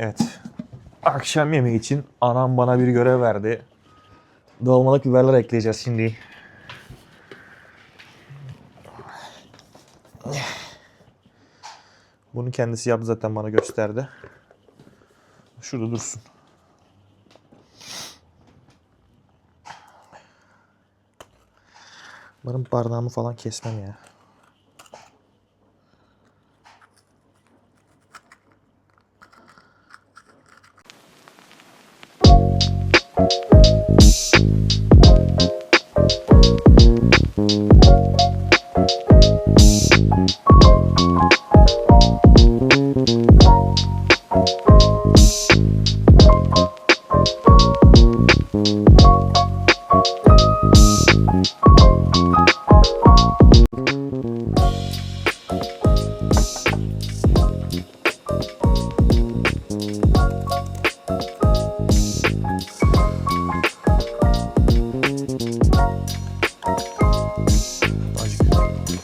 Evet. Akşam yemeği için anam bana bir görev verdi. Dolmalık biberler ekleyeceğiz şimdi. Bunu kendisi yaptı zaten, bana gösterdi. Şurada dursun. Umarım bardağımı falan kesmem ya.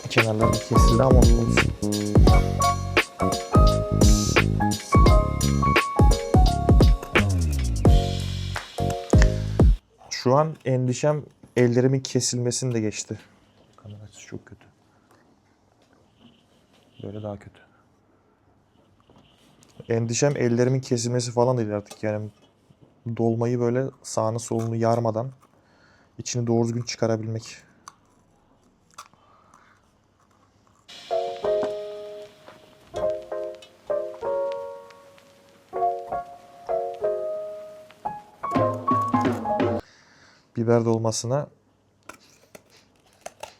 Kenarları kesildi ama olsun. Şu an endişem ellerimin kesilmesini de geçti. Kamera açısı çok kötü. Böyle daha kötü. Endişem ellerimin kesilmesi falan değil artık, yani dolmayı böyle sağını solunu yarmadan içini doğru düzgün çıkarabilmek. Biber dolmasına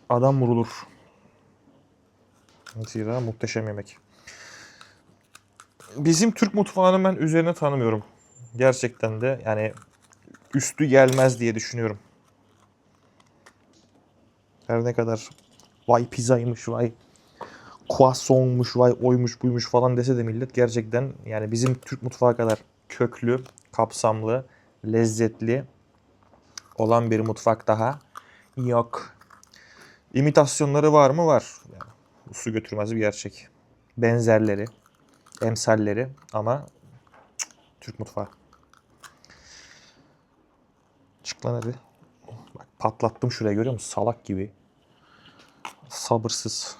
adam vurulur. Zira muhteşem yemek. Bizim Türk mutfağının ben üzerine tanımıyorum. Gerçekten de yani üstü gelmez diye düşünüyorum. Her ne kadar vay pizzaymış, vay croissant'muş, vay oymuş buymuş falan dese de millet, gerçekten yani bizim Türk mutfağı kadar köklü, kapsamlı, lezzetli olan bir mutfak daha yok. İmitasyonları var mı? Var. Yani bu su götürmez bir gerçek. Benzerleri, emsalleri ama Türk mutfağı. Çık lan hadi. Bak, patlattım şuraya, görüyor musun? Salak gibi. Sabırsız.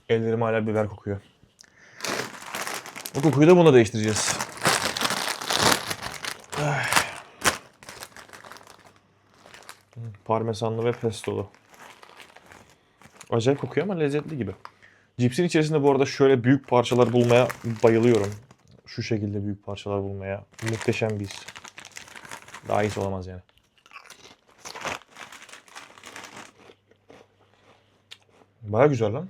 Ellerim hala biber kokuyor. Bu kokuyu da buna değiştireceğiz. Parmesanlı ve pestolu. Acayip kokuyor ama lezzetli gibi. Cipsin içerisinde bu arada şöyle büyük parçalar bulmaya bayılıyorum. Şu şekilde büyük parçalar bulmaya. Muhteşem bir his. Daha iyisi olamaz yani. Baya güzel lan.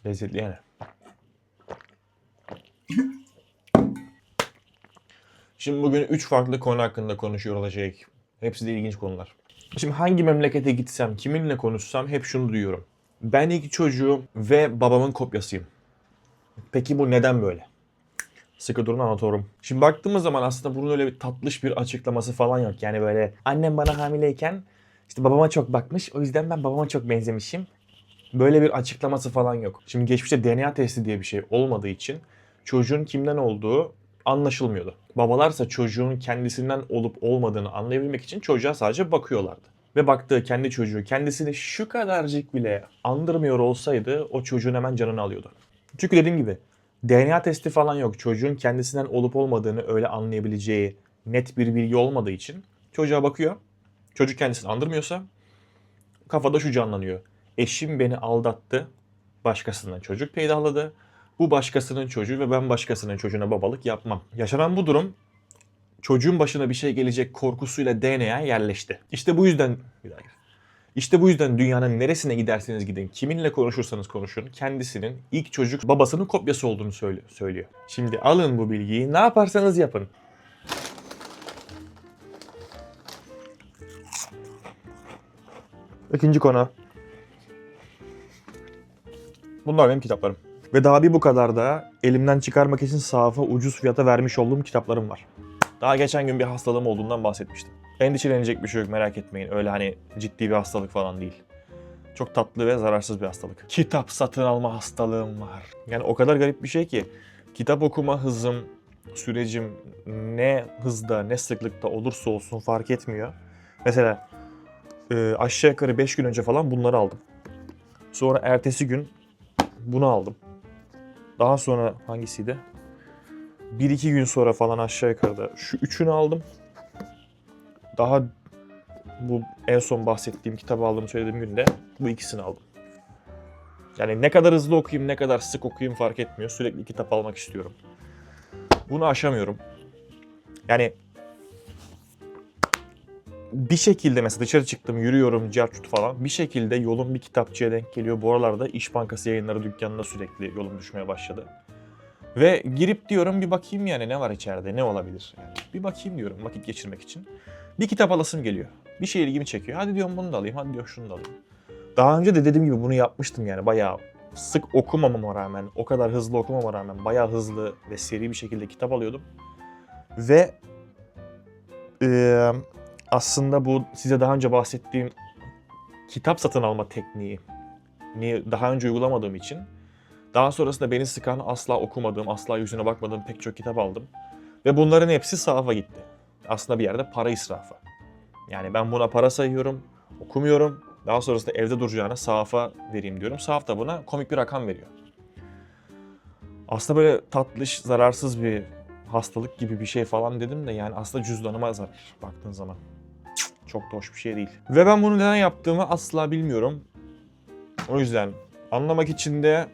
Lezzetli yani. Şimdi bugün 3 farklı konu hakkında konuşuyor olacağız. Hepsi de ilginç konular. Şimdi hangi memlekete gitsem, kiminle konuşsam hep şunu duyuyorum. Ben ilk çocuğum ve babamın kopyasıyım. Peki bu neden böyle? Sıkı durun, anlatıyorum. Şimdi baktığımız zaman aslında bunun öyle bir tatlış bir açıklaması falan yok. Yani böyle annem bana hamileyken işte babama çok bakmış, o yüzden ben babama çok benzemişim. Böyle bir açıklaması falan yok. Şimdi geçmişte DNA testi diye bir şey olmadığı için çocuğun kimden olduğu anlaşılmıyordu. Babalarsa çocuğun kendisinden olup olmadığını anlayabilmek için çocuğa sadece bakıyorlardı. Ve baktığı kendi çocuğu kendisini şu kadarcık bile andırmıyor olsaydı o çocuğun hemen canını alıyordu. Çünkü dediğim gibi DNA testi falan yok. Çocuğun kendisinden olup olmadığını öyle anlayabileceği net bir bilgi olmadığı için çocuğa bakıyor. Çocuk kendisini andırmıyorsa kafada şu canlanıyor. Eşim beni aldattı, başkasından çocuk peydahladı. Bu başkasının çocuğu ve ben başkasının çocuğuna babalık yapmam. Yaşanan bu durum çocuğun başına bir şey gelecek korkusuyla DNA'ya yerleşti. İşte bu yüzden dünyanın neresine giderseniz gidin, kiminle konuşursanız konuşun, kendisinin ilk çocuk babasının kopyası olduğunu söylüyor. Şimdi alın bu bilgiyi, ne yaparsanız yapın. İkinci konu. Bunlar benim kitaplarım. Ve daha bir bu kadar da elimden çıkarmak için sahafa ucuz fiyata vermiş olduğum kitaplarım var. Daha geçen gün bir hastalığım olduğundan bahsetmiştim. Endişelenecek bir şey yok, merak etmeyin. Öyle hani ciddi bir hastalık falan değil. Çok tatlı ve zararsız bir hastalık. Kitap satın alma hastalığım var. Yani o kadar garip bir şey ki kitap okuma hızım, sürecim ne hızda ne sıklıkta olursa olsun fark etmiyor. Mesela aşağı yukarı 5 gün önce falan bunları aldım. Sonra ertesi gün bunu aldım. Daha sonra hangisiydi? 1-2 gün sonra falan aşağı yukarıda şu üçünü aldım. Daha bu en son bahsettiğim kitabı aldığımı söylediğim günde bu ikisini aldım. Yani ne kadar hızlı okuyayım, ne kadar sık okuyayım fark etmiyor. Sürekli kitap almak istiyorum. Bunu aşamıyorum. Yani bir şekilde mesela dışarı çıktım, yürüyorum, carçut falan. Bir şekilde yolum bir kitapçıya denk geliyor. Bu aralarda İş Bankası Yayınları dükkanına sürekli yolum düşmeye başladı. Ve girip diyorum bir bakayım yani ne var içeride, ne olabilir? Yani bir bakayım diyorum vakit geçirmek için. Bir kitap alasım geliyor. Bir şey ilgimi çekiyor. Hadi diyorum bunu da alayım, hadi diyorum şunu da alayım. Daha önce de dediğim gibi bunu yapmıştım yani bayağı sık okumamama rağmen, o kadar hızlı okumama rağmen bayağı hızlı ve seri bir şekilde kitap alıyordum. Ve aslında bu size daha önce bahsettiğim kitap satın alma tekniği daha önce uygulamadığım için daha sonrasında beni sıkan asla okumadığım, asla yüzüne bakmadığım pek çok kitap aldım. Ve bunların hepsi sahafa gitti. Aslında bir yerde para israfı. Yani ben buna para sayıyorum, okumuyorum. Daha sonrasında evde duracağına sahafa vereyim diyorum. Sahaf da buna komik bir rakam veriyor. Aslında böyle tatlış, zararsız bir hastalık gibi bir şey falan dedim de yani aslında cüzdanıma zarar baktığın zaman. Çok da hoş bir şey değil. Ve ben bunu neden yaptığımı asla bilmiyorum. O yüzden anlamak için de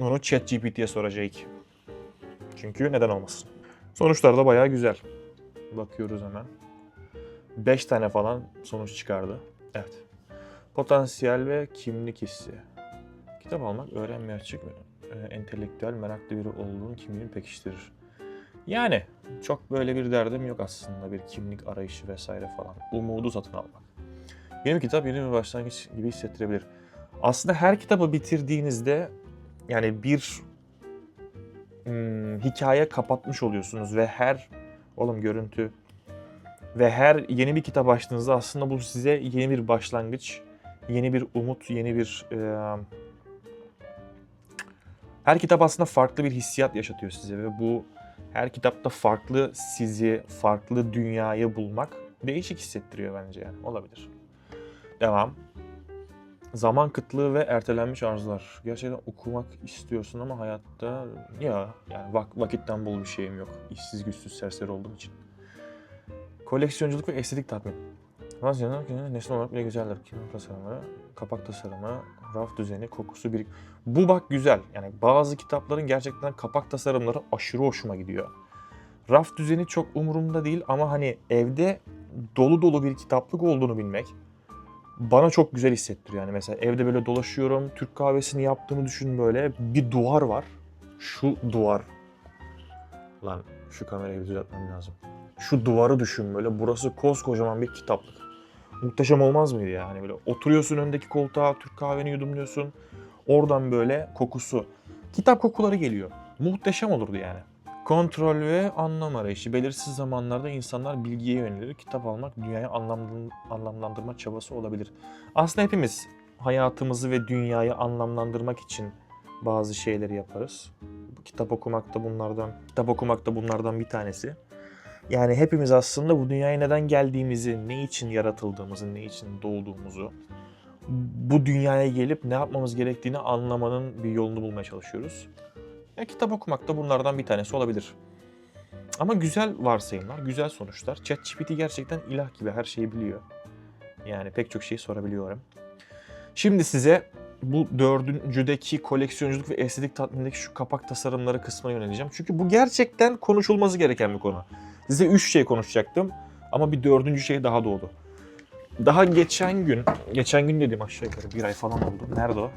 onu ChatGPT'ye soracağız. Çünkü neden olmasın. Sonuçlar da bayağı güzel. Bakıyoruz hemen. 5 tane falan sonuç çıkardı. Evet. Potansiyel ve kimlik hissi. Kitap almak öğrenmeye açık ve entelektüel meraklı biri olduğun kimliğini pekiştirir. Yani çok böyle bir derdim yok aslında, bir kimlik arayışı vesaire falan. Umudu satın almak. Yeni bir kitap yeni bir başlangıç gibi hissettirebilir. Aslında her kitabı bitirdiğinizde yani bir hikaye kapatmış oluyorsunuz ve görüntü ve her yeni bir kitap açtığınızda aslında bu size yeni bir başlangıç, yeni bir umut, yeni bir her kitap aslında farklı bir hissiyat yaşatıyor size ve bu her kitapta farklı sizi, farklı dünyayı bulmak değişik hissettiriyor bence yani. Olabilir. Devam. Zaman kıtlığı ve ertelenmiş arzular. Gerçekten okumak istiyorsun ama hayatta yani vakitten bol bir şeyim yok. İşsiz güçsüz serseri olduğum için. Koleksiyonculuk ve estetik tatmin. Nesne olarak bile güzeldir. Kimya tasarımı, kapak tasarımı, raf düzeni, kokusu bir. Bu bak güzel. Yani bazı kitapların gerçekten kapak tasarımları aşırı hoşuma gidiyor. Raf düzeni çok umurumda değil ama hani evde dolu dolu bir kitaplık olduğunu bilmek bana çok güzel hissettiriyor. Yani mesela evde böyle dolaşıyorum, Türk kahvesini yaptığımı düşün böyle. Bir duvar var. Şu duvar. Lan şu kamerayı düzeltmem lazım. Şu duvarı düşün böyle. Burası koskocaman bir kitaplık. Muhteşem olmaz mıydı ya? Hani böyle oturuyorsun öndeki koltuğa, Türk kahveni yudumluyorsun. Oradan böyle kokusu. Kitap kokuları geliyor. Muhteşem olurdu yani. Kontrol ve anlam arayışı. Belirsiz zamanlarda insanlar bilgiye yönelir. Kitap almak dünyayı anlamlandırma çabası olabilir. Aslında hepimiz hayatımızı ve dünyayı anlamlandırmak için bazı şeyleri yaparız. Kitap okumak da bunlardan bir tanesi. Yani hepimiz aslında bu dünyaya neden geldiğimizi, ne için yaratıldığımızı, ne için doğduğumuzu, bu dünyaya gelip ne yapmamız gerektiğini anlamanın bir yolunu bulmaya çalışıyoruz. Kitap okumak da bunlardan bir tanesi olabilir. Ama güzel varsayımlar, güzel sonuçlar. ChatGPT gerçekten ilah gibi her şeyi biliyor. Yani pek çok şeyi sorabiliyorum. Şimdi size bu dördüncüdeki koleksiyonculuk ve estetik tatmindeki şu kapak tasarımları kısmına yöneleceğim. Çünkü bu gerçekten konuşulması gereken bir konu. Size 3 şey konuşacaktım ama bir dördüncü şey daha doğdu. Daha geçen gün dediğim aşağı yukarı 1 ay falan oldu. Nerede o?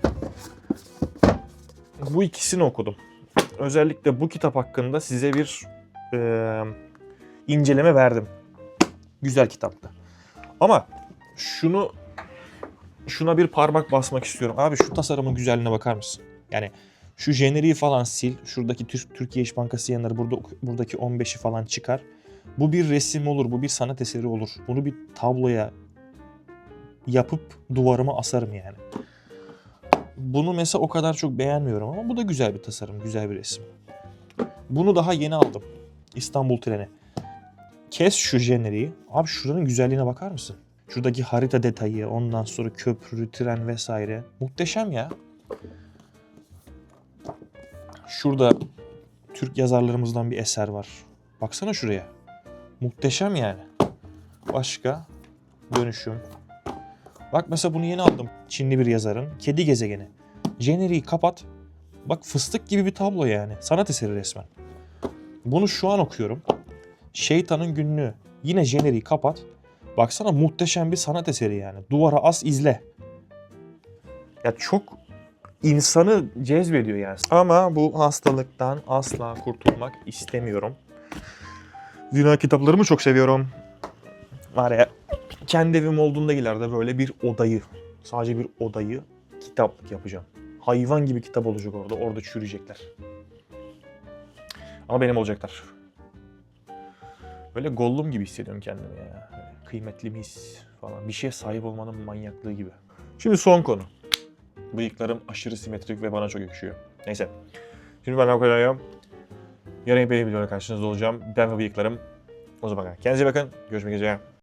Bu ikisini okudum. Özellikle bu kitap hakkında size bir inceleme verdim. Güzel kitaptı. Ama şuna bir parmak basmak istiyorum. Abi şu tasarımın güzelliğine bakar mısın? Yani şu jeneriği falan sil. Şuradaki Türkiye İş Bankası yanları buradaki 15'i falan çıkar. Bu bir resim olur, bu bir sanat eseri olur. Bunu bir tabloya yapıp duvarıma asarım yani. Bunu mesela o kadar çok beğenmiyorum ama bu da güzel bir tasarım, güzel bir resim. Bunu daha yeni aldım. İstanbul treni. Kes şu jeneriği. Abi şuranın güzelliğine bakar mısın? Şuradaki harita detayı, ondan sonra köprü, tren vesaire. Muhteşem ya. Şurada Türk yazarlarımızdan bir eser var. Baksana şuraya. Muhteşem yani. Başka? Dönüşüm. Bak mesela bunu yeni aldım. Çinli bir yazarın. Kedi Gezegeni. Jeneriği kapat. Bak fıstık gibi bir tablo yani. Sanat eseri resmen. Bunu şu an okuyorum. Şeytanın Günlüğü. Yine jeneriği kapat. Baksana muhteşem bir sanat eseri yani. Duvara as izle. Ya çok insanı cezbediyor yani. Ama bu hastalıktan asla kurtulmak istemiyorum. Zira kitaplarımı çok seviyorum. Var ya kendi evim olduğunda ileride böyle bir odayı, sadece bir odayı kitaplık yapacağım. Hayvan gibi kitap olacak orada. Orada çürüyecekler. Ama benim olacaklar. Böyle Gollum gibi hissediyorum kendimi ya. Kıymetli miyiz falan. Bir şeye sahip olmanın manyaklığı gibi. Şimdi son konu. Bıyıklarım aşırı simetrik ve bana çok yakışıyor. Neyse. Şimdi ben Hakan. Yarın bir videoyla karşınızda olacağım. Ben ve bıyıklarım. O zaman kendinize bakın. Görüşmek üzere.